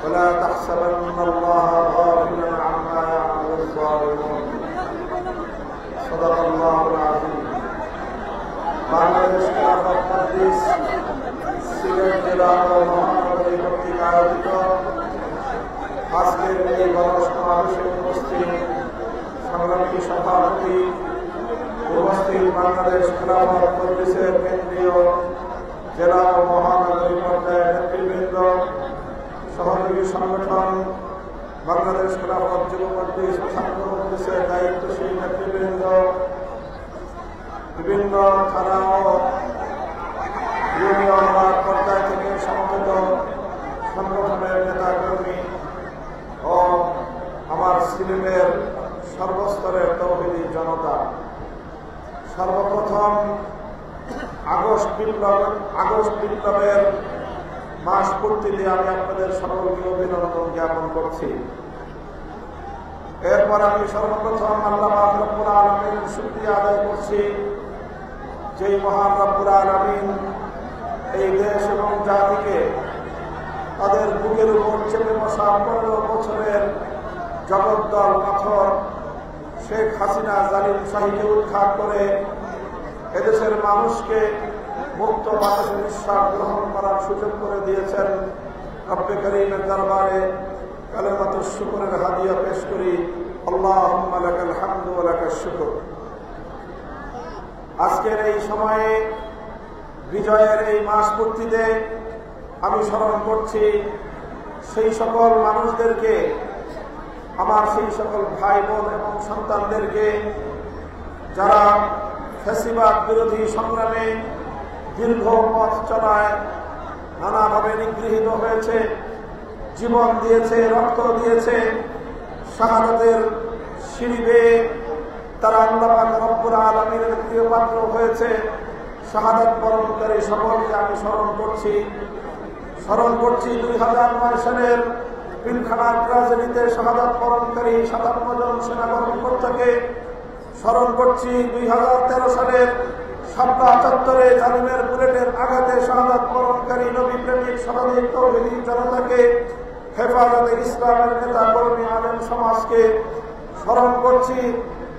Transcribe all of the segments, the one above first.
ولا تحسبن الله غافلا عما يعمل الظالمون صدق الله العظيم বাংলাদেশ খেলাফত মজলিস সিলেট জেলা ও মহানগরী কর্তৃক আয়োজিত আজকের এই গণসমাবেশে উপস্থিত সংগ্রামী সভাপতি, উপস্থিত বাংলাদেশ খেলাফত মজলিসের কেন্দ্রীয় জেলা ও মহানগরী পর্যায়ের নেতৃবৃন্দ, সহযোগী সংগঠন বাংলাদেশ খেলাফত যুব মজলিস ও ছাত্র মজলিসের দায়িত্বশীল নেতৃবৃন্দ, বিভিন্ন থানা ও ইউনিয়ন পর্যায় থেকে সমবেত সংগঠনের নেতাকর্মী ও আমার সিলেটের সর্বস্তরের তৌহিদি জনতা, সর্বপ্রথম আগস্ট বিপ্লবের মাস পূর্তিতে আমি আপনাদের সকলকে অভিনন্দন জ্ঞাপন করছি। এরপর আমি সর্বপ্রথম আল্লাহ পাক রব্বুল আলামিনের শুকরিয়া আদায় করছি, যেই মহান রব্বুল আলামিন এই দেশ এবং জাতিকে তাদের বুকের উপর চেপে বসা 15 বছরের জগদ্দল পাথর শেখ হাসিনা জালিম শাহীকে উৎখাত করে এদেশের মানুষকে মুক্ত বাতাসে নিঃশ্বাস গ্রহণ করার সুযোগ করে দিয়েছেন। রব্বে করিমের দরবারে কালেমাতুশ শুকরের হাদিয়া পেশ করি। আল্লাহুম্মা লাকাল হামদু ওয়া লাকাশ শুকর। আজকের এই সময়ে বিজয়ের এই মাস পূর্তিতে আমি স্মরণ করছি সেই সকল মানুষদেরকে, আমার সেই সকল ভাই বোন এবং সন্তানদেরকে যারা ফ্যাসিবাদ বিরোধী সংগ্রামে দীর্ঘ পথ চলায় নানাভাবে নিগৃহীত হয়েছে, জীবন দিয়েছে, রক্ত দিয়েছে, শাহাদাতের সিঁড়ি বেয়ে তারা আল্লাহ পাক রব্বুল আলামিনের প্রিয় পাত্র হয়েছে। শাহাদাত বরণকারী সকলকে আমি স্মরণ করছি 2009 সালের পিলখানার ট্র্যাজেডিতে শাহাদাত বরণকারী 57 জন সেনা কর্মকর্তাকে, স্মরণ করছি 2013 সালের শাপলা চত্বরে জালিমের বুলেটের আঘাতে শাহাদাত বরণকারী নবী প্রেমিক শতাধিক তৌহিদি জনতাকে, হেফাজতে ইসলামের নেতা কর্মী আলেম সমাজকে, স্মরণ করছি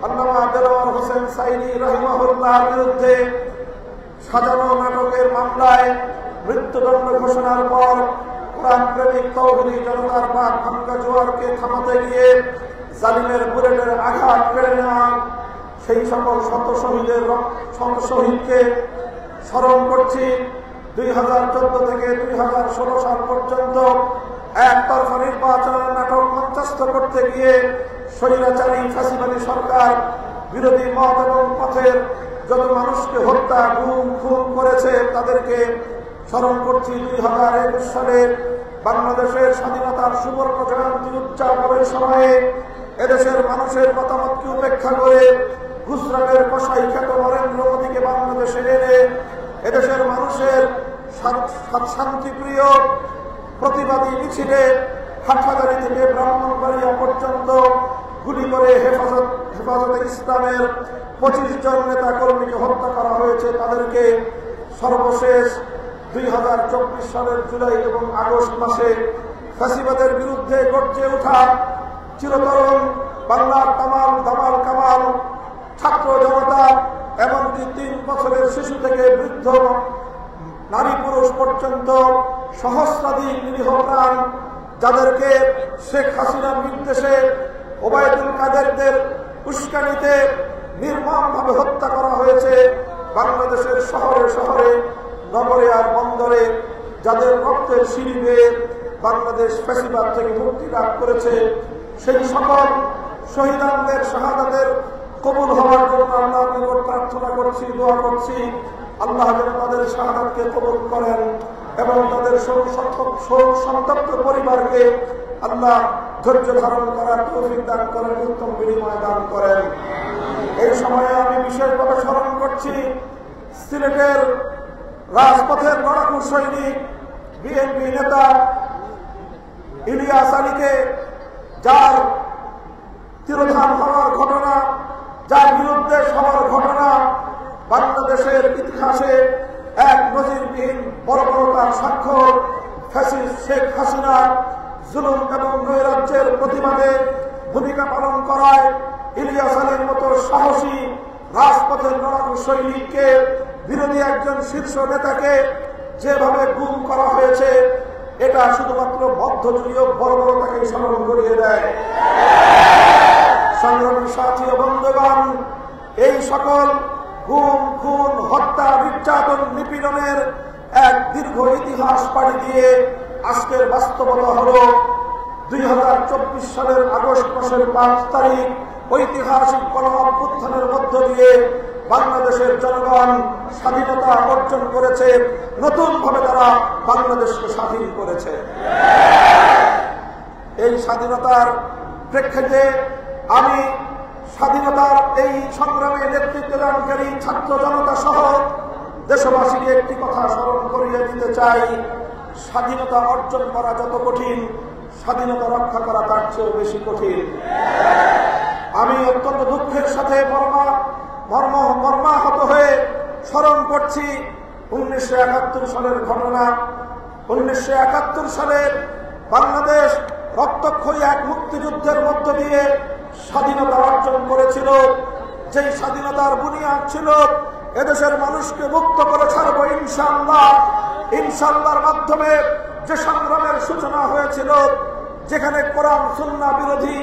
আল্লামা দেলোয়ার হোসেন সাইদি রাহিমাহুল্লাহর বিরুদ্ধে সাজানো নাটকের মামলায় মৃত্যুদণ্ড ঘোষণার পর কোরআন প্রেমিক তৌহিদি জনতার বাক ভাঙ্গা জোয়ারকে থামাতে গিয়ে জালিমের বুলেটের আঘাত কেড়ে নেওয়া সেই সকল শত শহীদকে স্মরণ করছি। 2014 থেকে 2016 সাল পর্যন্ত একতরফা নির্বাচনের নাটক মঞ্চস্থ করতে গিয়ে স্বৈরাচারী ফ্যাসিবাদী সরকার বিরোধী মত এবং পথের যত মানুষকে হত্যা, গুম, খুন করেছে তাদেরকে স্মরণ করছি। 2021 সালে বাংলাদেশের স্বাধীনতার সুবর্ণ জয়ন্তী উদযাপনের সময়ে এদেশের মানুষের মতামতকে উপেক্ষা করে গুজরাটের কসাই খ্যাত নরেন্দ্র মোদীকে বাংলাদেশে এনে এদেশের মানুষের শান্তিপ্রিয় প্রতিবাদী মিছিলে হাটহাজারী থেকে ব্রাহ্মণবাড়িয়া পর্যন্ত গুলি করে হেফাজতে ইসলামের 25 জন নেতা কর্মীকে হত্যা করা হয়েছে। তাদেরকে সর্বশেষ 2024 সালের জুলাই এবং আগস্ট মাসে ফ্যাসিবাদের বিরুদ্ধে গর্জে ওঠা চিরতরুণ বাংলার দামাল কামাল ছাত্র জনতা, এমনকি 3 বছরের শিশু থেকে বৃদ্ধ নারী পুরুষ পর্যন্ত সহস্রাধিক নিরীহ প্রাণ, যাদেরকে শেখ হাসিনার নির্দেশে ওবায়দুল কাদেরদের উস্কানিতে নির্মমভাবে হত্যা করা হয়েছে। বাংলাদেশের শহরে শহরে, নগরে আর বন্দরে যাদের রক্তের সিঁড়ি বেয়ে বাংলাদেশ ফ্যাসিবাদ থেকে মুক্তি লাভ করেছে, সেই সকল শহীদানদের শাহাদাতের কবুল হওয়ার জন্য আল্লাহর নিকট প্রার্থনা করছি, দোয়া করছি আল্লাহ যেন তাদের শাহাদাতকে কবুল করেন এবং তাদের শোক সন্তপ্ত পরিবারকে আল্লাহ ধৈর্য ধারণ করার তৌফিক দান করেন, উত্তম বিনিময় দান করেন। এই সময়ে আমি বিশেষভাবে স্মরণ করছি সিলেটের রাজপথের লড়াকু সৈনিক বিএনপি নেতা ইলিয়াস আলীকে, যার তিরোধান হওয়ার ঘটনা, যার বিরুদ্ধে হওয়ার ঘটনা বাংলাদেশের ইতিহাসে এক নজিরবিহীন বর্বরতার স্বাক্ষর। ফ্যাসিস্ট শেখ হাসিনা জুলুম এবং নৈরাজ্যের প্রতিবাদে ভূমিকা পালন করায় ইলিয়াস আলীর মতো সাহসী রাজপথের লড়াকু সৈনিককে, বিরোধী একজন শীর্ষ নেতাকে যেভাবে গুম করা হয়েছে, এটা শুধুমাত্র মধ্যযুগীয় বর্বরতাকে স্মরণ করিয়ে দেয়। সংগ্রামী সাথী ও বন্ধুগণ, এই সকল গুম, খুন, হত্যা, নির্যাতন, নিপীড়নের এক দীর্ঘ ইতিহাস পাড়ি দিয়ে আজকের বাস্তবতা হল 2024 সালের আগস্ট মাসের 5 তারিখ ঐতিহাসিক গণ-অভ্যুত্থানের মধ্য দিয়ে বাংলাদেশের জনগণ স্বাধীনতা অর্জন করেছে। নতুন ভাবে তারা বাংলাদেশকে স্বাধীন করেছে। এই স্বাধীনতার প্রেক্ষিতে আমি স্বাধীনতার এই সংগ্রামে নেতৃত্ব দানকারী ছাত্র জনতা সহ দেশবাসীকে একটি কথা স্মরণ করিয়ে দিতে চাই, স্বাধীনতা অর্জন করা যত কঠিন, স্বাধীনতা রক্ষা করা তার চেয়েও বেশি কঠিন। আমি অত্যন্ত দুঃখের সাথে মর্মাহত হয়ে স্মরণ করছি 1971 সালের ঘটনা। 1971 সালে বাংলাদেশ রক্তক্ষয়ী এক মুক্তিযুদ্ধের মধ্য দিয়ে স্বাধীনতা অর্জন করেছিল। যেই স্বাধীনতার বুনিয়াদ ছিল এদেশের মানুষকে মুক্ত করে ছাড়বো ইনশাআল্লাহ। ইনশাআল্লাহর মাধ্যমে যে সংগ্রামের সূচনা হয়েছিল, যেখানে কোরআন সুন্নাহ বিরোধী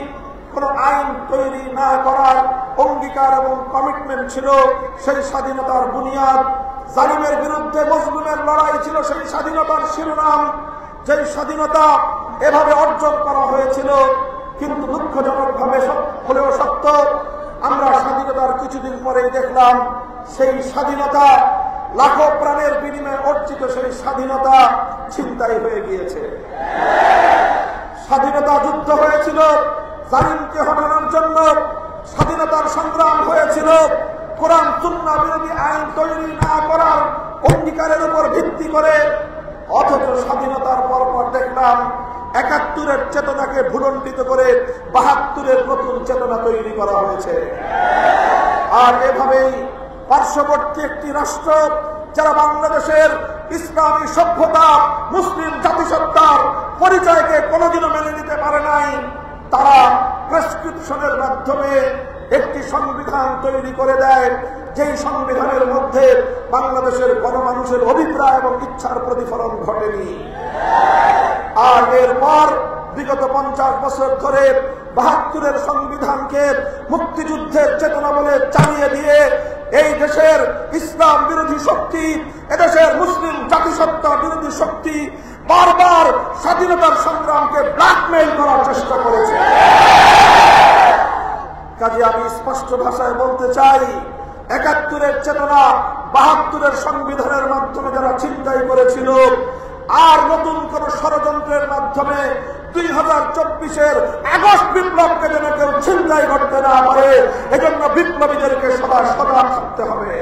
কোন আইন তৈরি না করার অঙ্গীকার এবং কমিটমেন্ট ছিল, সেই স্বাধীনতার বুনিয়াদ। জালিমের বিরুদ্ধে মজলুমের লড়াই ছিল সেই স্বাধীনতার শিরোনাম। যেই স্বাধীনতা এভাবে অর্জন করা হয়েছিল, কিন্তু দুঃখজনকভাবে হলেও সত্য, আমরা স্বাধীনতার কিছুদিন পরেই দেখলাম সেই স্বাধীনতা, লাখো প্রাণের বিনিময়ে অর্জিত সেই স্বাধীনতা ছিনতাই হয়ে গিয়েছে। স্বাধীনতা যুদ্ধ হয়েছিল জালিমকে হটানোর জন্য, স্বাধীনতার সংগ্রাম হয়েছিল কোরআন সুন্নাহ বিরোধী আইন তৈরি না করার অঙ্গীকারের উপর ভিত্তি করে। অথচ স্বাধীনতার পরপর দেখলাম 71-এর চেতনাকে ভুলণ্ডিত করে 72-এর নতুন চেতনা তৈরি করা হয়েছে। আর এভাবেই পার্শ্ববর্তী একটি রাষ্ট্র যারা বাংলাদেশের ইসলামী সভ্যতা, মুসলিম জাতিসত্তার পরিচয়কে কোনোদিনও মেনে নিতে পারে নাই, তারা প্রেসক্রিপশনের মাধ্যমে একটি সংবিধান তৈরি করে দেয়, যেই সংবিধানের মধ্যে বাংলাদেশের গণমানুষের অভিপ্রায় এবং ইচ্ছার প্রতিফলন ঘটেনি। আর এরপর বিগত 50 বছর ধরে 72-এর সংবিধানকে মুক্তিযুদ্ধের চেতনা বলে চালিয়ে দিয়ে এই দেশের ইসলাম বিরোধী শক্তি, এদেশের মুসলিম জাতিসত্তা বিরোধী শক্তি বারবার স্বাধীনতার সংগ্রামকে ব্ল্যাকমেইল করার চেষ্টা করেছে। কাজে আমি স্পষ্ট ভাষায় বলতে চাই, 71-এর চেতনা 72-এর সংবিধানের মাধ্যমে যারা ছিনতাই করেছিল, আর নতুন কোন ষড়যন্ত্রের মাধ্যমে 2024-এর আগস্ট বিপ্লবকে যেন কেউ ছিনতাই করতে না পারে, এজন্য বিপ্লবীদেরকে সদা সদা থাকতে হবে।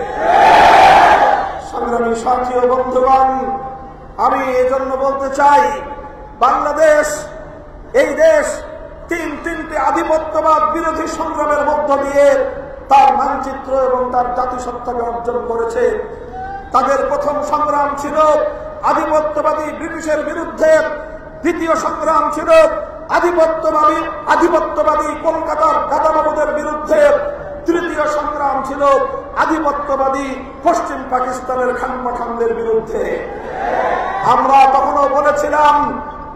সংগ্রামী সাথী ও বন্ধুগণ, আমি এজন্য বলতে চাই, বাংলাদেশ, এই দেশ তিনটি আধিপত্যবাদ বিরোধী সংগ্রামের মধ্য দিয়ে তার মানচিত্র এবং তার জাতিসত্তাকে অর্জন করেছে। তাদের প্রথম সংগ্রাম ছিল আধিপত্যবাদী ব্রিটিশের বিরুদ্ধে, দ্বিতীয় সংগ্রাম ছিল আধিপত্যবাদী কলকাতার দাদাবাবুদের বিরুদ্ধে, তৃতীয় সংগ্রাম ছিল আধিপত্যবাদী পশ্চিম পাকিস্তানের খান পাঠানদের বিরুদ্ধে। আমরা তখনও বলেছিলাম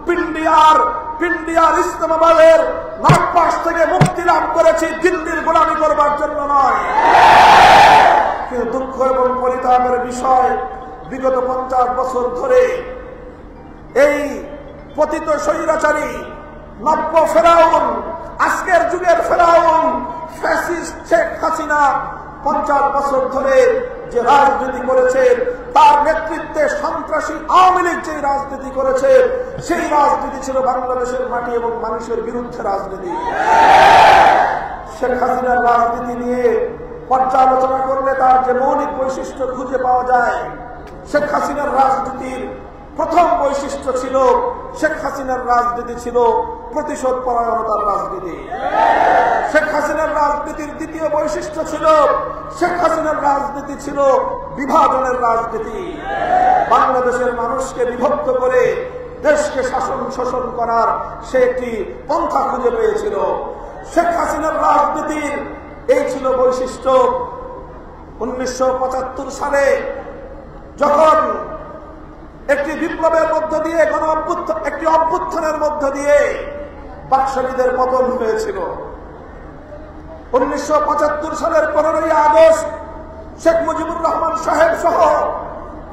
পিন্ডিয়ার ইসলামাবাদের নাগপাশ থেকে মুক্তি লাভ করেছি দিল্লির গোলামি করবার জন্য নয়। কিন্তু দুঃখ এবং পরিতাপের বিষয়, বিগত 50 বছর ধরে এই পতিত স্বৈরাচারী নব্য ফেরাউন, আজকের যুগের ফেরাউন ফ্যাসিস্ট শেখ হাসিনা 50 বছর ধরে যে রাজনীতি করেছে, তার নেতৃত্বে সন্ত্রাসী আওয়ামী লীগ যে রাজনীতি করেছে, সেই রাজনীতি ছিল বাংলাদেশের মাটি এবং মানুষের বিরুদ্ধে রাজনীতি। শেখ হাসিনার রাজনীতি নিয়ে পর্যালোচনা করলে তার যে মৌলিক বৈশিষ্ট্য খুঁজে পাওয়া যায়, শেখ হাসিনার রাজনীতির প্রথম বৈশিষ্ট্য ছিল, শেখ হাসিনার রাজনীতি ছিল প্রতিশোধ পরায়ণতার রাজনীতি। শেখ হাসিনার রাজনীতির দ্বিতীয় বৈশিষ্ট্য ছিল, শেখ হাসিনার রাজনীতি ছিল বিভাজনের রাজনীতি। বাংলাদেশের মানুষকে বিভক্ত করে দেশকে শাসন শোষণ করার সে একটি পন্থা খুঁজে পেয়েছিল। শেখ হাসিনার রাজনীতির এই ছিল বৈশিষ্ট্য। 1975 সালে যখন একটি বিপ্লবের মধ্য দিয়ে একটি অভ্যুত্থানের মধ্য দিয়ে বাকশালীদের পতন হয়েছিল, 1975 সালের 15ই আগস্ট শেখ মুজিবুর রহমান সাহেব সহ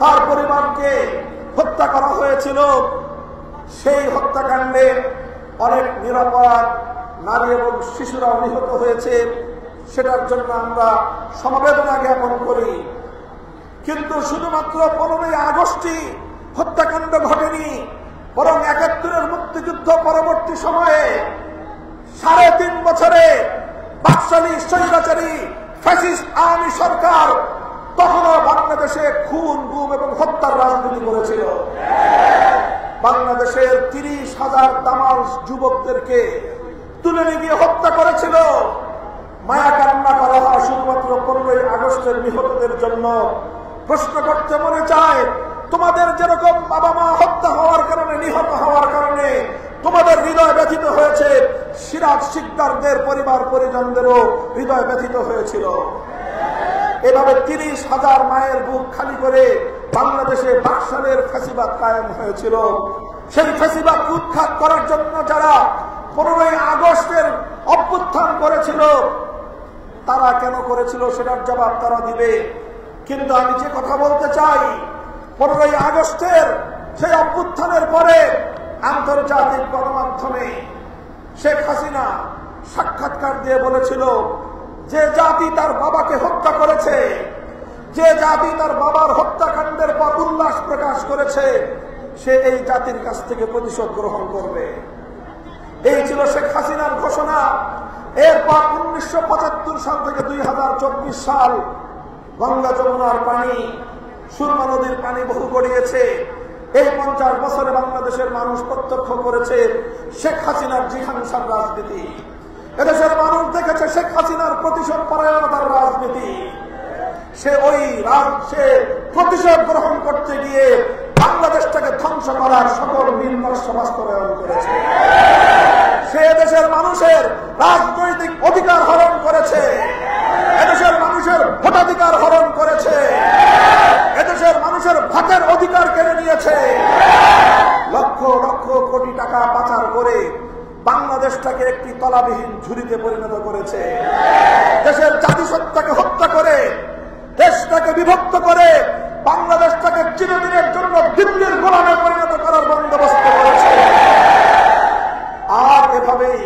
তার পরিবারকে হত্যা করা হয়েছিল। সেই হত্যাকাণ্ডে অনেক নিরাপরাধ নারী এবং শিশুরা নিহত হয়েছে, সেটার জন্য আমরা সমবেদনা জ্ঞাপন করি। কিন্তু শুধুমাত্র 15ই আগস্টই হত্যাকাণ্ড ঘটেনি, বরং 71-এর মুক্তিযুদ্ধ পরবর্তী সময়ে 3.5 বছরে বাকশালী স্বৈরাচারী ফ্যাসিস্ট আওয়ামী সরকার তখনও বাংলাদেশে খুন, গুম এবং হত্যার রাজনীতি করেছিল। বাংলাদেশের 30,000 দামাল যুবকদেরকে তুলে নিয়ে হত্যা করেছিল। মায়া কান্না করা হয় শুধুমাত্র 15ই আগস্টের নিহতদের জন্য। প্রশ্ন করতে মনে চায়, তোমাদের যেরকম বাবা মা হত্যা হওয়ার কারণে, নিহত হওয়ার কারণে তোমাদের হৃদয় ব্যথিত হয়েছে, সিরাজ শিকদারদের পরিবার পরিজনদেরও হৃদয় ব্যথিত হয়েছিল। এভাবে 30,000 মায়ের বুক খালি করে বাংলাদেশে বাকশালের ফ্যাসিবাদ কায়েম হয়েছিল। সেই ফ্যাসিবাদ উৎখাত করার জন্য যারা 15ই আগস্টের অভ্যুত্থান করেছিল, তারা কেন করেছিল সেটার জবাব তারা দিবে। কিন্তু আমি যে কথা বলতে চাই, 15ই আগস্টের সেই অভ্যুত্থানের পরে আন্তর্জাতিক গণমাধ্যমে শেখ হাসিনা সাক্ষাৎকার দিয়ে বলেছিল, যে জাতি তার বাবাকে হত্যা করেছে, যে জাতি তার বাবার হত্যাকাণ্ডের পর উল্লাস প্রকাশ করেছে, সে এই জাতির কাছ থেকে প্রতিশোধ গ্রহণ করবে। এই ছিল শেখ হাসিনার ঘোষণা। এরপর 1975 সাল থেকে 2024 সাল গঙ্গা যমুনার পানি, সুরমা নদীর পানি বহু গড়িয়েছে। এই 50 বছরে বাংলাদেশের মানুষ প্রত্যক্ষ করেছে শেখ হাসিনার জিহাংসার রাজনীতি। এদেশের মানুষ দেখেছে শেখ হাসিনার প্রতিশোধ পরায়ণতার রাজনীতি। সে প্রতিশোধ গ্রহণ করতে গিয়ে বাংলাদেশটাকে ধ্বংস করার সকল নির্মর্ষ বাস্তবায়ন করেছে। সে দেশের মানুষের রাজনৈতিক অধিকার হরণ করেছে, এদেশের মানুষের ভোটাধিকার হরণ করেছে, এদেশের মানুষের ভাতের অধিকার কেড়ে নিয়েছে। লক্ষ লক্ষ কোটি টাকা পাচার করে বাংলাদেশটাকে একটি তলাবিহীন ঝুড়িতে পরিণত করেছে। দেশের জাতিসত্তাকে হত্যা করে, দেশটাকে বিভক্ত করে বাংলাদেশটাকে চিরদিনের জন্য দিল্লির গোলামে পরিণত করার বন্দোবস্ত করেছে। আর এভাবেই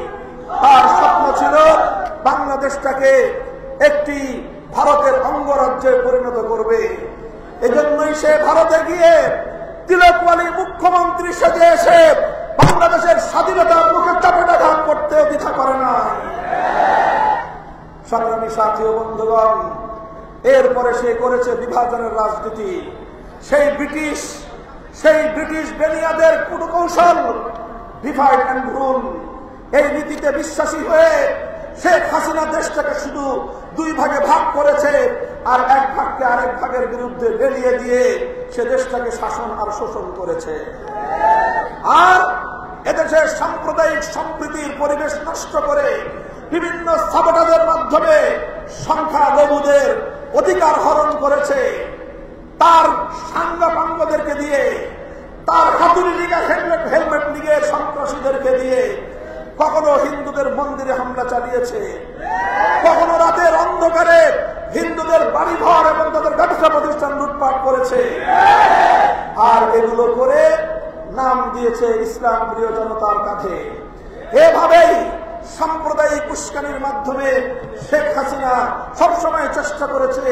তার স্বপ্ন ছিল বাংলাদেশটাকে একটি ভারতের অঙ্গরাজ্যে পরিণত করবে। এজন্যই সে ভারতে গিয়ে তিলকওয়ালী মুখ্যমন্ত্রী সেজে এসে বাংলাদেশের স্বাধীনতার মুখে চাপেটাঘাত করতে দ্বিধা করে না। সংগ্রামী সাথী ও বন্ধুগণ, এরপরে সে করেছে বিভাজনের রাজনীতি। সেই ব্রিটিশ বেনিয়াদের কূটকৌশল, ডিভাইড অ্যান্ড রুল, এই নীতিতে বিশ্বাসী হয়ে শেখ হাসিনা দেশটাকে শুধু 2 ভাগে ভাগ করেছে, আর 1 ভাগকে আরেক ভাগের বিরুদ্ধে বেরিয়ে দিয়ে সে দেশটাকে শাসন আর শোষণ করেছে। আর এদেশের সাম্প্রদায়িক সম্প্রীতির পরিবেশ নষ্ট করে বিভিন্ন সাবটাদের মাধ্যমে সংখ্যালঘুদের অধিকার হরণ করেছে। তার সাঙ্গাপাঙ্গদেরকে দিয়ে, তার হাতুড়ি লীগের হেলমেট লীগের সন্ত্রাসীদেরকে দিয়ে কখনো হিন্দুদের মন্দিরে হামলা চালিয়েছে, কখনো রাতের অন্ধকারে হিন্দুদের বাড়িঘর এবং তাদের ব্যবসা প্রতিষ্ঠান লুটপাট করেছে। আর এগুলো করে নাম দিয়েছে ইসলাম প্রিয় জনতার কাছে। এভাবেই সাম্প্রদায়িক উস্কানির মাধ্যমে শেখ হাসিনা সবসময় চেষ্টা করেছে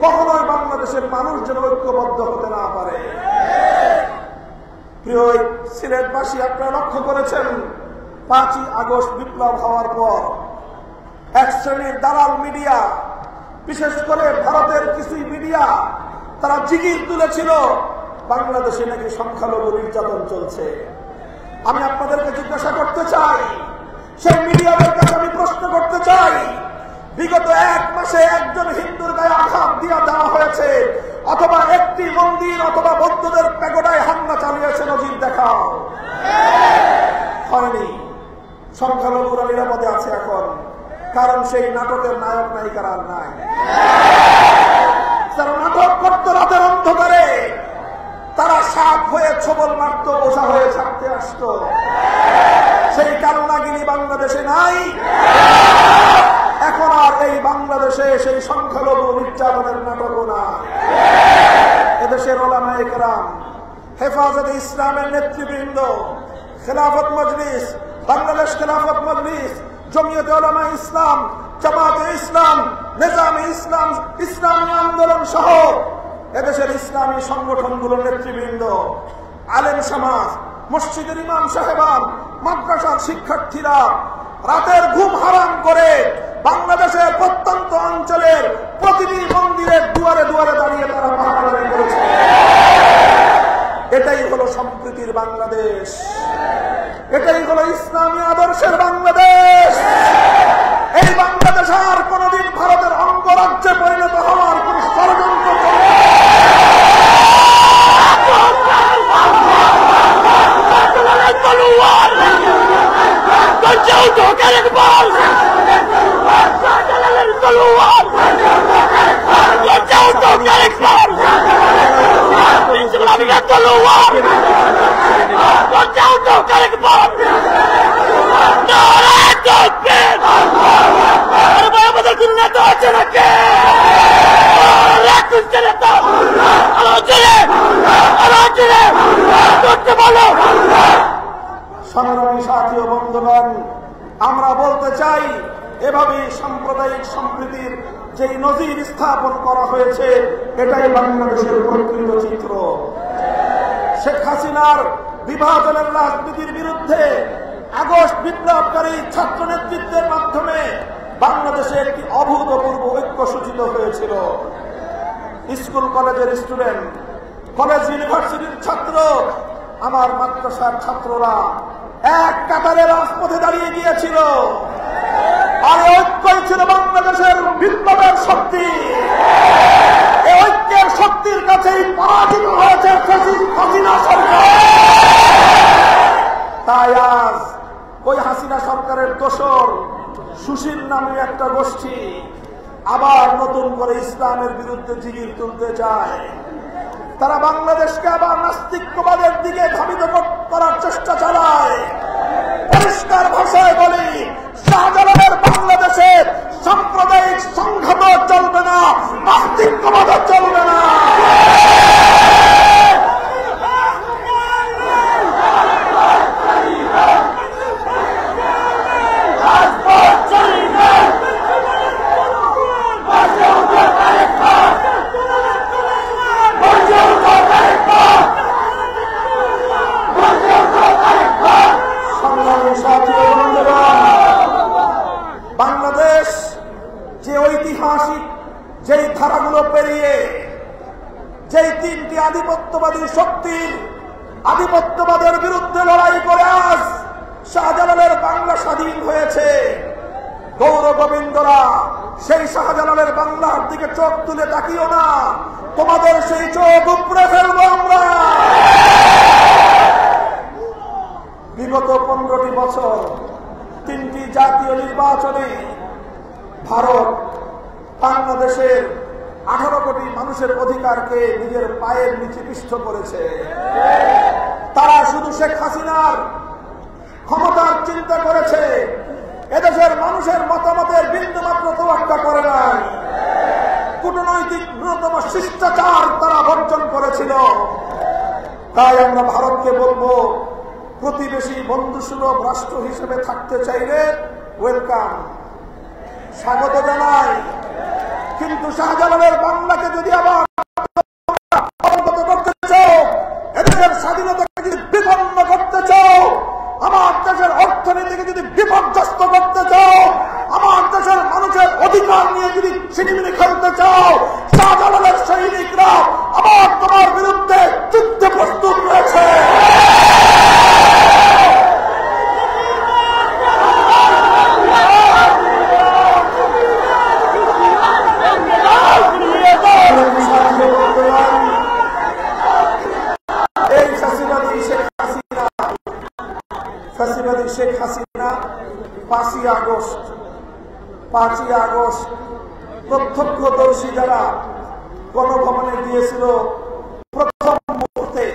কখনোই বাংলাদেশের মানুষ যেন ঐক্যবদ্ধ হতে না পারে। প্রিয় সিলেটবাসী, আপনারা লক্ষ্য করেছেন 5ই আগস্ট বিপ্লব হওয়ার পর এক শ্রেণীর দালাল মিডিয়া, বিশেষ করে ভারতের কিছু মিডিয়া, তারা জিগির তুলেছিল বাংলাদেশে নাকি সংখ্যালঘু নির্যাতন চলছে। আমি আপনাদেরকে জিজ্ঞাসা করতে চাই, সেই মিডিয়াদের কাছে আমি প্রশ্ন করতে চাই, বিগত 1 মাসে একজন হিন্দুর গায়ে আঘাত দেওয়া হয়েছে, অথবা একটি মন্দির অথবা বৌদ্ধদের প্যাগোডায় হামলা চালিয়েছে নজির দেখাও। হয়নি। সংখ্যালঘুরা নিরাপদে আছে এখন, কারণ সেই নাটকের নায়ক নায়িকারা আর নাই। যারা নাটক করত রাতের অন্ধকারে, তারা সাপ হয়ে ছবল মারত, বোঝা হয়ে ছাড়তে আসতো। সেই কালনাগিনী বাংলাদেশে নাই। এখন আর এই বাংলাদেশে সেই সংখ্যালঘু নির্যাতনের নাটকও না। এদেশের ওলামায়ে কেরাম, হেফাজতে ইসলামের নেতৃবৃন্দ, খেলাফত মজলিস, বাংলাদেশ খেলাফত মজলিস, জমিয়তে উলামা ইসলাম, জামাতে ইসলাম, নিজামে ইসলাম, ইসলামী আন্দোলন সহ এদেশের ইসলামী সংগঠনগুলোর নেতৃবৃন্দ, আলেম সমাজ, মসজিদের ইমাম সাহেবান, মাদ্রাসার শিক্ষার্থীরা রাতের ঘুম হারাম করে বাংলাদেশের প্রত্যন্ত অঞ্চলের প্রতিটি মন্দিরের দুয়ারে দুয়ারে দাঁড়িয়ে তারা পাহারাদারি করেছে। এটাই হলো সম্প্রীতির বাংলাদেশ, এটাই হলো ইসলামী আদর্শের বাংলাদেশ। এই বাংলাদেশ আর কোনদিন ভারতের অঙ্গরাজ্যে পরিণত হওয়ার কোন ষড়যন্ত্র চলবে না। সংগ্রামী সাথী ও বন্ধুগণ, আমরা বলতে চাই, এভাবে সাম্প্রদায়িক সম্প্রীতির যে নজির স্থাপন করা হয়েছে, এটাই বাংলাদেশের প্রকৃত চিত্র। শেখ হাসিনার বিভাজনের রাজনীতির বিরুদ্ধে আগস্ট বিপ্লবকারী ছাত্র নেতৃত্বের মাধ্যমে বাংলাদেশে একটি অভূতপূর্ব ঐক্য সূচিত হয়েছিল। স্কুল কলেজের স্টুডেন্ট, কলেজ ইউনিভার্সিটির ছাত্র, আমার মাদ্রাসার ছাত্ররা এক কাতারে রাজপথে দাঁড়িয়ে গিয়েছিল। আর ঐক্যই ছিল বাংলাদেশের বিপ্লবের শক্তি। এই ঐক্যের শক্তির কাছেই পরাজিত হয়েছে হাসিনা সরকার। তাই আজ ওই হাসিনা সরকারের দোসর সুশীল নামে একটা গোষ্ঠী আবার নতুন করে ইসলামের বিরুদ্ধে জিগির তুলতে চায়। তারা বাংলাদেশকে আবার নাস্তিক্যবাদের দিকে ধাবিত করার চেষ্টা চালায়। পরিষ্কার ভাষায় বলি, শাহজালালের বাংলাদেশে সাম্প্রদায়িক সংঘাত চলবে না, নাস্তিক্যবাদ চলবে না। বাংলাদেশ যে ঐতিহাসিক যেই ধারাগুলো পেরিয়ে যেই তিনটি আধিপত্যবাদী শক্তির আধিপত্যবাদের বিরুদ্ধে লড়াই করে আজ শাহজালালের বাংলা স্বাধীন হয়েছে, গৌর গোবিন্দরা সেই শাহজালালের বাংলার দিকে চোখ তুলে তাকিও না, তোমাদের সেই চোখ উপড়ে ফেলবো আমরা। বিগত 15টি বছর 3টি জাতীয় নির্বাচনে ভারত বাংলাদেশের 18 কোটি মানুষের অধিকারকে নিজের পায়ের নিচে পিষ্ট করেছে। তারা শুধু শেখ হাসিনার ক্ষমতার চিন্তা করেছে, এদেশের মানুষের মতামতের বিন্দুমাত্র তোয়াক্কা করে নাই। কূটনৈতিক ন্যূনতম শিষ্টাচার তারা বর্জন করেছিল। তাই আমরা ভারতকে বলবো, প্রতিবেশী বন্ধুসুলভ রাষ্ট্র হিসেবে থাকতে চাইলে ওয়েলকাম, স্বাগত জানাই। কিন্তু শাহজালালের বাংলাকে যদি আবার করতে চাও, এদেশের স্বাধীনতাকে যদি বিপন্ন করতে চাও, আমার দেশের অর্থনীতিকে যদি বিপর্যস্ত করতে চাও, আমার দেশের মানুষের অধিকার নিয়ে যদি ছিনিমিনি খেলতে চাও, শাহজালালের সৈনিকরা আবার তোমার বিরুদ্ধে যুদ্ধে প্রস্তুত রয়েছে। ফ্যাসিবাদী শেখ হাসিনা 5ই আগস্ট প্রত্যক্ষদর্শী যারা গণভবনে গিয়েছিল প্রথম মুহূর্তে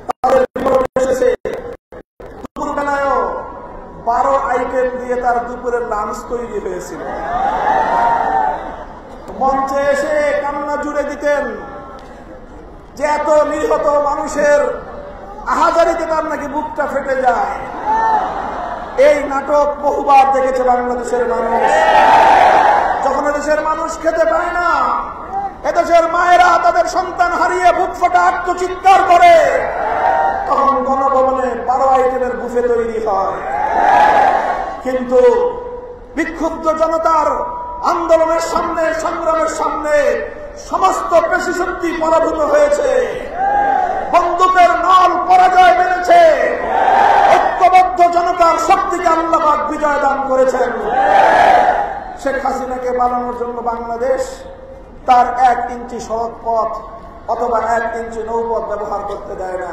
তাদের বিবরণ এসেছে দুপুরবেলায়ও 12 আইটেম দিয়ে তার দুপুরের লাঞ্চ তৈরি হয়েছিল। মঞ্চে এসে কান্না জুড়ে দিতেন যে এত নিহত মানুষের আহাজারিতে তার নাকি বুকটা ফেটে যায়। এই নাটক বহুবার দেখেছে বাংলাদেশের মানুষ। যখন এদেশের মানুষ খেতে পায় না, এদেশের মায়েরা তাদের সন্তান হারিয়ে বুক ফাটা আত্মচিৎকার করে, তখন গণভবনে 12 আইটেমের বুফে তৈরি হয়। কিন্তু বিক্ষুব্ধ জনতার আন্দোলনের সামনে, সংগ্রামের সামনে সমস্ত পেশিশক্তি পরাভূত হয়েছে, বন্দুকের নল পরাজয় মেনেছে। ঐক্যবদ্ধ জনতার শক্তিকে আল্লাহ পাক বিজয় দান করেছেন। শেখ হাসিনাকে বানানোর জন্য বাংলাদেশ তার 1 ইঞ্চি সড়ক পথ অথবা 1 ইঞ্চি নৌপথ ব্যবহার করতে দেয় না।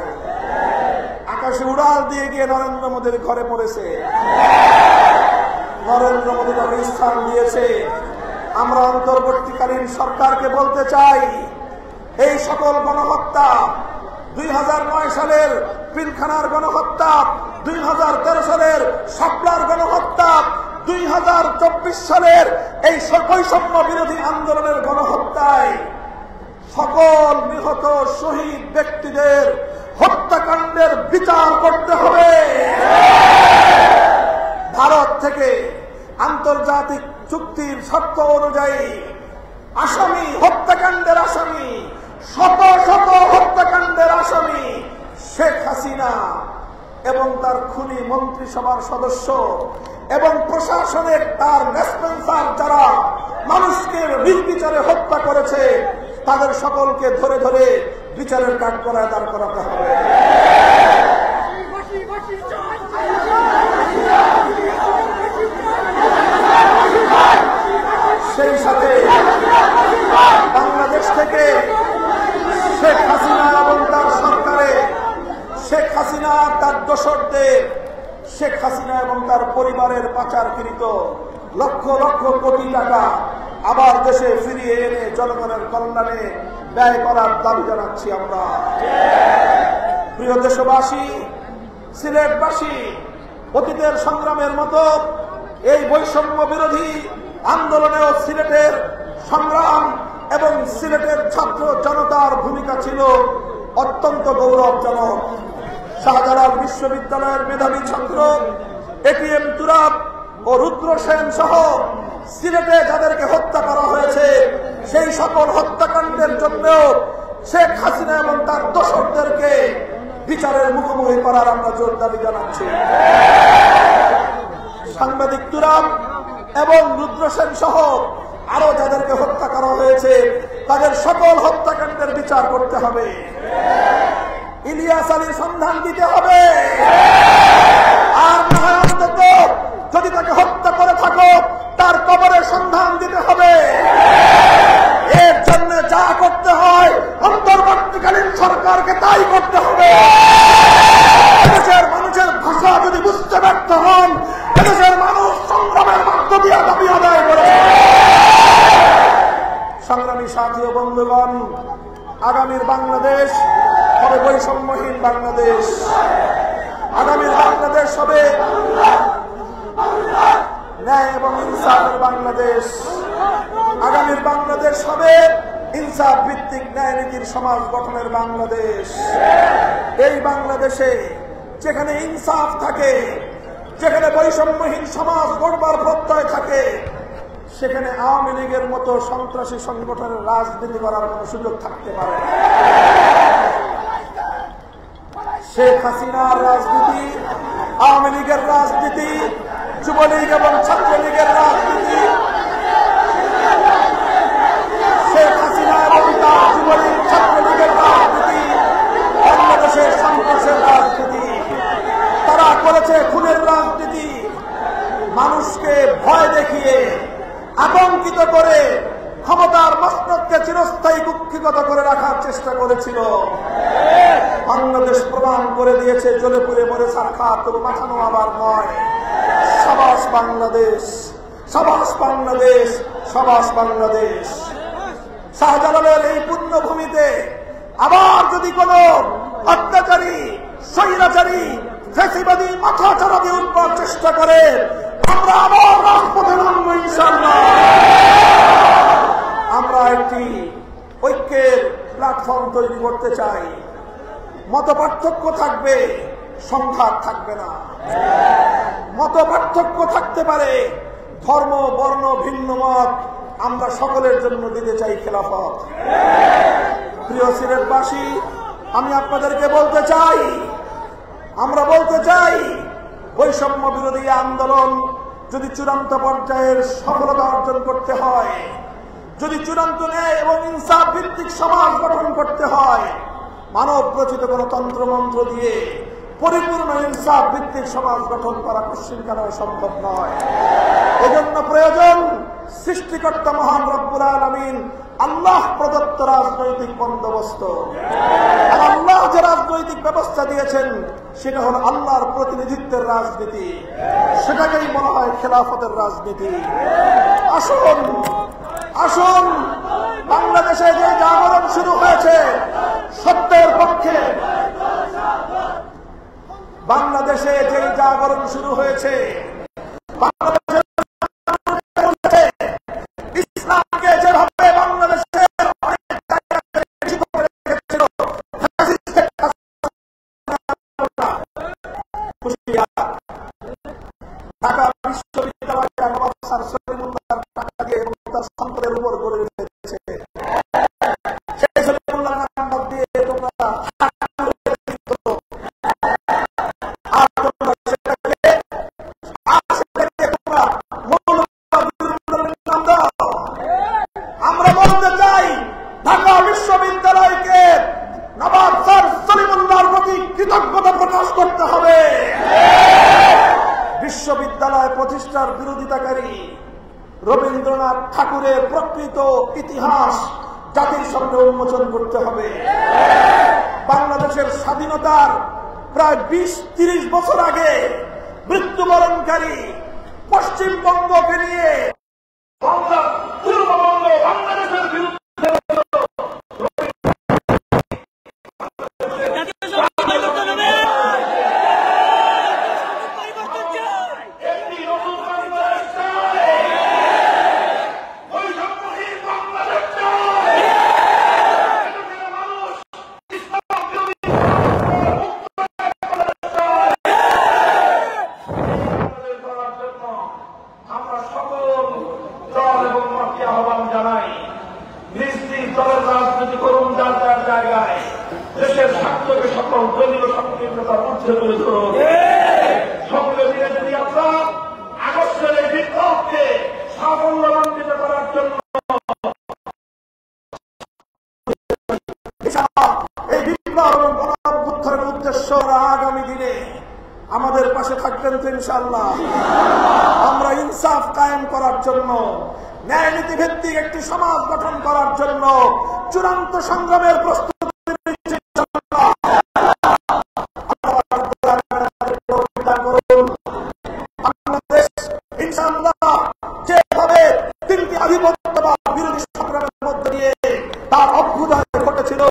আকাশে উড়াল দিয়ে গিয়ে নরেন্দ্র মোদীর ঘরে পড়েছে। নরেন্দ্র মোদী তাকে স্থান দিয়েছে। আমরা অন্তর্বর্তীকালীন সরকারকে বলতে চাই, এই সকল গণহত্যা, 2009 সালের পিলখানার গণহত্যা, 2013 সালের শাপলার গণহত্যা, 2024 সালের এই বৈষম্য বিরোধী আন্দোলনের গণহত্যায় সকল নিহত শহীদ ব্যক্তিদের হত্যাকাণ্ডের বিচার করতে হবে। ভারত থেকে আন্তর্জাতিক চুক্তির শর্ত অনুযায়ী আসামি, হত্যাকাণ্ডের আসামি, শত শত হত্যাকাণ্ডের আসামি শেখ হাসিনা এবং তার খুনি মন্ত্রিসভার সদস্য এবং প্রশাসনের তার রেসপন্সার যারা মানুষকে নির্বিচারে হত্যা করেছে, তাদের সকলকে ধরে ধরে বিচারের কাঠগড়ায় দাঁড় করাতে হবে। সেই সাথে বাংলাদেশ থেকে শেখ হাসিনা এবং তার সরকারে, শেখ হাসিনা তার দোসরদের, শেখ হাসিনা এবং তার পরিবারের পাচারকৃত লক্ষ লক্ষ কোটি টাকা আবার দেশে ফিরিয়ে এনে জনগণের কল্যাণে ব্যয় করার দাবি জানাচ্ছি আমরা। প্রিয় দেশবাসী, সিলেটবাসী, অতীতের সংগ্রামের মতো এই বৈষম্য বিরোধী আন্দোলনেও সিলেটের সংগ্রাম এবং সিলেটের ছাত্র জনতার ভূমিকা ছিল অত্যন্ত গৌরবজনক। শাহজালাল বিশ্ববিদ্যালয়ের মেধাবী ছাত্র এটিএম তুরাব ও রুদ্র সেন সহ সিলেটে যাদেরকে হত্যা করা হয়েছে, সেই সকল হত্যাকাণ্ডের জন্যও শেখ হাসিনা এবং তার দোসরদেরকে বিচারের মুখোমুখি করার আমরা জোর দাবি জানাচ্ছি। সাংবাদিক তুরাব এবং রুদ্র সেন সহ আরো যাদেরকে হত্যা করা হয়েছে, তাদের সকল হত্যাকাণ্ডের বিচার করতে হবে। ইলিয়াস আলীর সন্ধান দিতে হবে। আর না অন্তত যদি তাকে হত্যা করে থাকো, তার কবরের সন্ধান দিতে হবে। এর জন্য যা করতে হয় অন্তর্বর্তীকালীন সরকারকে তাই করতে হবে। এদেশের মানুষের ভাষা যদি বুঝতে ব্যর্থ হন, এদেশের মানুষ সংগ্রামের মধ্য দিয়ে দাবি আদায় করে। সংগ্রামী সাথী ও বন্ধুগণ, আগামীর বাংলাদেশ হবে বৈষম্যহীন বাংলাদেশ। আগামীর বাংলাদেশ হবে ন্যায় এবং ইনসাফের বাংলাদেশ। আগামীর বাংলাদেশ হবে ইনসাফ ভিত্তিক ন্যায় নীতির সমাজ গঠনের বাংলাদেশ। এই বাংলাদেশে যেখানে ইনসাফ থাকে, যেখানে বৈষম্যহীন সমাজ গড়বার প্রত্যয় থাকে, সেখানে আওয়ামী লীগের মতো সন্ত্রাসী সংগঠনের রাজনীতি করার কোন সুযোগ থাকতে পারে না। শেখ হাসিনার রাজনীতি, আওয়ামী লীগের রাজনীতি, যুবলীগ এবং ছাত্রলীগের রাজনীতি, শেখ হাসিনা এবং তার যুবলীগ ছাত্রলীগের রাজনীতি বাংলাদেশের সন্ত্রাসের রাজনীতি। তারা করেছে খুনের রাজনীতি, মানুষকে ভয় দেখিয়ে, আতঙ্কিত করে, ক্ষমতার মসনদকে চিরস্থায়ী কুক্ষিগত করে রাখার চেষ্টা করেছিল। বাংলাদেশ প্রমাণ করে দিয়েছে জ্বলে পুড়ে মরে সাক্ষাৎ তবু মাথানো আবার নয়। সাবাস বাংলাদেশ, সাবাস বাংলাদেশ, সাবাস বাংলাদেশ। শাহজালালের এই পুণ্যভূমিতে আবার যদি কোন অত্যাচারী, স্বৈরাচারী, ফ্যাসিবাদী মাথা চারা দিয়ে উঠবার চেষ্টা করে আমরা আবার রাজপথে নামব ইনশাআল্লাহ। আমরা একটি ঐক্যের প্ল্যাটফর্ম তৈরি করতে চাই। মত পার্থক্য থাকবে, সংঘাত থাকবে না। মত পার্থক্য থাকতে পারে, ধর্ম বর্ণ ভিন্ন মত, আমরা সকলের জন্য দিতে চাই খেলাফত। প্রিয় সিলেটবাসী, আমি আপনাদেরকে বলতে চাই, আমরা বলতে চাই, বৈষম্য বিরোধী আন্দোলন যদি চূড়ান্ত পর্যায়ের সফলতা অর্জন করতে হয়, যদি চূড়ান্ত ন্যায় এবং ইনসাফ ভিত্তিক সমাজ গঠন করতে হয়, মানব রচিত কোন তন্ত্রমন্ত্র দিয়ে পরিপূর্ণ ইনসাফ ভিত্তিক সমাজ গঠন করা কশিনকালেও সম্ভব নয়। এজন্য প্রয়োজন সৃষ্টিকর্তা মহান রব্বুল আলামিন আল্লাহ প্রদত্ত রাজনৈতিক বন্দোবস্ত। আর আল্লাহ যে রাজনৈতিক ব্যবস্থা দিয়েছেন সেটা হল আল্লাহর প্রতিনিধিত্বের রাজনীতি, সেটাকেই বলা হয় খেলাফতের রাজনীতি। আসুন আসুন, বাংলাদেশে যে জাগরণ শুরু হয়েছে সত্যের পক্ষে, বাংলাদেশে যে জাগরণ শুরু হয়েছে, ইসলামকে যেভাবে বাংলাদেশের ঢাকা বিশ্ববিদ্যালয় টাকা দিয়ে এবং তার সম্পদের উপর গড়ে উঠেছে। সেই সলিমুল্লাহ নাম্বার দিয়ে তোমরা আমরা বলতে চাই, ঢাকা বিশ্ববিদ্যালয়কে নবাব স্যার সলিমুল্লাহর প্রতি কৃতজ্ঞতা প্রকাশ করতে হবে। বিশ্ববিদ্যালয় প্রতিষ্ঠার বিরোধিতাকারী রবীন্দ্রনাথ ঠাকুরের প্রকৃত ইতিহাস জাতির সামনে উন্মোচন করতে হবে। বাংলাদেশের স্বাধীনতার প্রায় 20-30 বছর আগে মৃত্যুবরণকারী পশ্চিমবঙ্গকে নিয়ে পূর্ববঙ্গ বাংলাদেশের বিরুদ্ধে আগামী দিনে আমাদের পাশে থাকবেন তো ইনশাআল্লাহ। আমরা ইনসাফ কায়েম করার জন্য, ন্যায় নীতি ভিত্তিক একটি সমাজ গঠন করার জন্য চূড়ান্ত সংগ্রামের প্রস্তুতি বাংলাদেশ ইনশাআল্লাহ যেভাবে 3টি আধিপত্যবাদ বিরোধী সংগ্রামের মধ্যে দিয়ে তার অভ্যুদয় ঘটেছিল,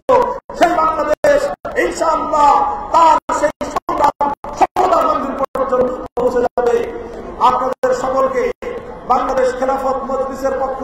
সেই বাংলাদেশ ইনশাআল্লাহ তার সেই সংগ্রাম সফলতার মন্দির পর্যন্ত পৌঁছে যাবে। আপনাদের সকলকে বাংলাদেশ খেলাফত মজলিসের পক্ষ